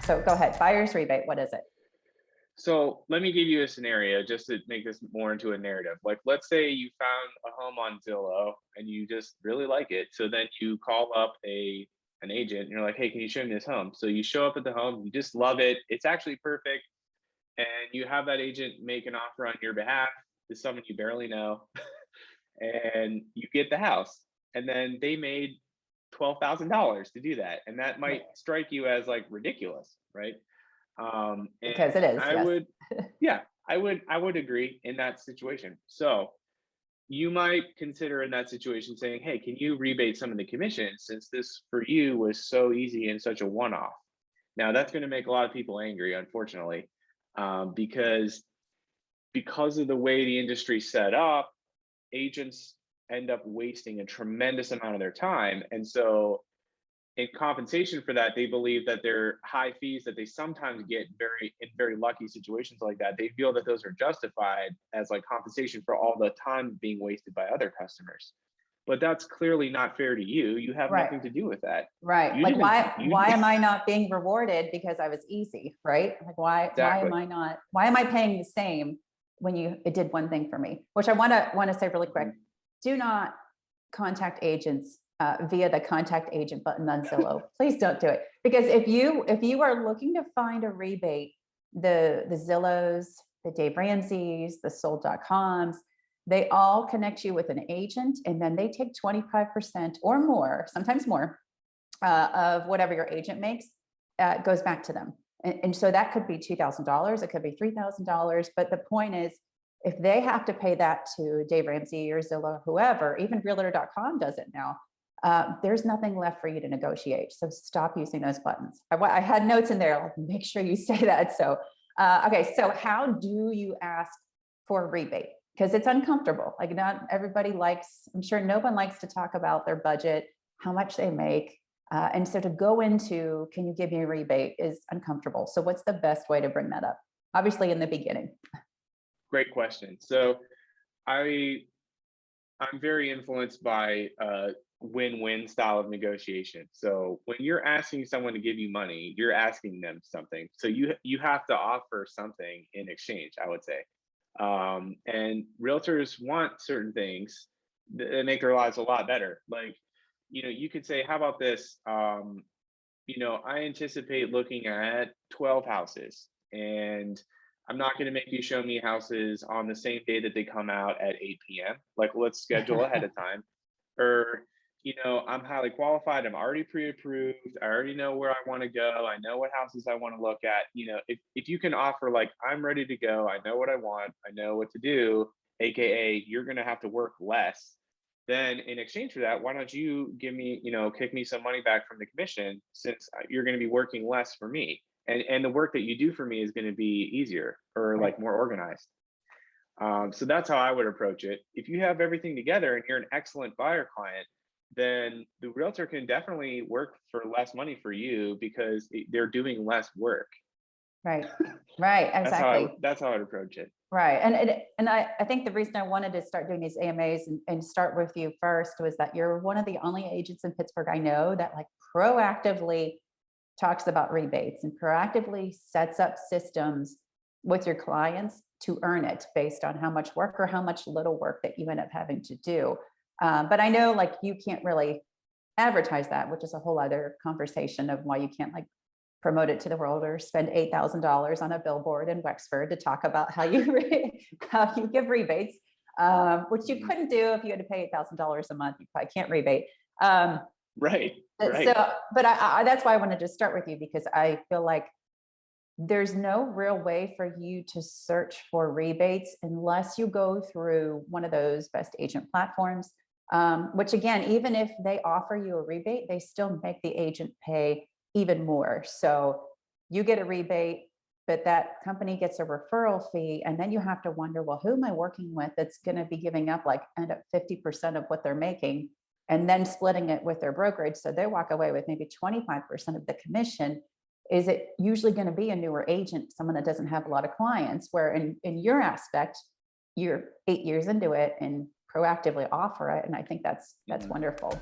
So go ahead, buyer's rebate, what is it? So let me give you a scenario just to make this more into a narrative. Like, let's say you found a home on Zillow and you just really like it. So then you call up an agent and you're like, hey, can you show me this home? So you show up at the home, you just love it. It's actually perfect. And you have that agent make an offer on your behalf to someone you barely know. And you get the house. And then they made $12,000 to do that. And that might strike you as like ridiculous, right? Because And it is, I yes. would, yeah, I would agree in that situation. So you might consider in that situation saying, hey, can you rebate some of the commission since this for you was so easy and such a one-off? Now that's going to make a lot of people angry, unfortunately, because of the way the industry's set up, agents end up wasting a tremendous amount of their time. And so in compensation for that, they believe that their high fees that they sometimes get in very lucky situations like that, they feel that those are justified as like compensation for all the time being wasted by other customers. But that's clearly not fair to you. You have Right. nothing to do with that. Right. You Like didn't, why am I not being rewarded because I was easy, right? Like why exactly. am I paying the same when it did one thing for me? Which I want to say really quick. Do not contact agents via the contact agent button on Zillow. Please don't do it. Because if you are looking to find a rebate, the Zillows, the Dave Ramsey's, the sold.coms, they all connect you with an agent, and then they take 25% or more, sometimes more, of whatever your agent makes, goes back to them. And so that could be $2,000, it could be $3,000. But the point is, if they have to pay that to Dave Ramsey or Zillow, whoever, even realtor.com does it now, there's nothing left for you to negotiate. So stop using those buttons. I had notes in there, like, make sure you say that. So, okay, so how do you ask for a rebate? Because it's uncomfortable. Like, not everybody likes, I'm sure no one likes to talk about their budget, how much they make. And so to go into, can you give me a rebate, is uncomfortable. So what's the best way to bring that up? Obviously in the beginning. Great question. So I'm very influenced by win-win style of negotiation. So when you're asking someone to give you money, you're asking them something. So you have to offer something in exchange, I would say. And realtors want certain things that make their lives a lot better. Like, you could say, how about this? I anticipate looking at 12 houses, and I'm not going to make you show me houses on the same day that they come out at 8 p.m. Like, let's schedule ahead of time. Or, I'm highly qualified. I'm already pre-approved. I already know where I want to go. I know what houses I want to look at. If you can offer like, I'm ready to go. I know what I want. I know what to do. AKA, you're going to have to work less. Then in exchange for that, why don't you give me, kick me some money back from the commission, since you're going to be working less for me. And the work that you do for me is going to be easier or like more organized. So that's how I would approach it. If you have everything together and you're an excellent buyer client, then the realtor can definitely work for less money for you because they're doing less work. Right, exactly. That's how I'd approach it. Right. And I think the reason I wanted to start doing these AMAs and start with you first was that you're one of the only agents in Pittsburgh I know that like proactively talks about rebates and proactively sets up systems with your clients to earn it based on how much work or how much little work that you end up having to do. But I know like you can't really advertise that, which is a whole other conversation of why you can't like promote it to the world or spend $8,000 on a billboard in Wexford to talk about how you give rebates, which you couldn't do if you had to pay $8,000 a month. You probably can't rebate. Right. So, but that's why I wanted to start with you, because I feel like there's no real way for you to search for rebates unless you go through one of those best agent platforms, which again, even if they offer you a rebate, they still make the agent pay even more. So you get a rebate, but that company gets a referral fee. And then you have to wonder, well, who am I working with that's going to be giving up like end up 50% of what they're making and then splitting it with their brokerage. So they walk away with maybe 25% of the commission. Is it usually going to be a newer agent, someone that doesn't have a lot of clients, where in your aspect, you're 8 years into it and proactively offer it. And I think that's wonderful.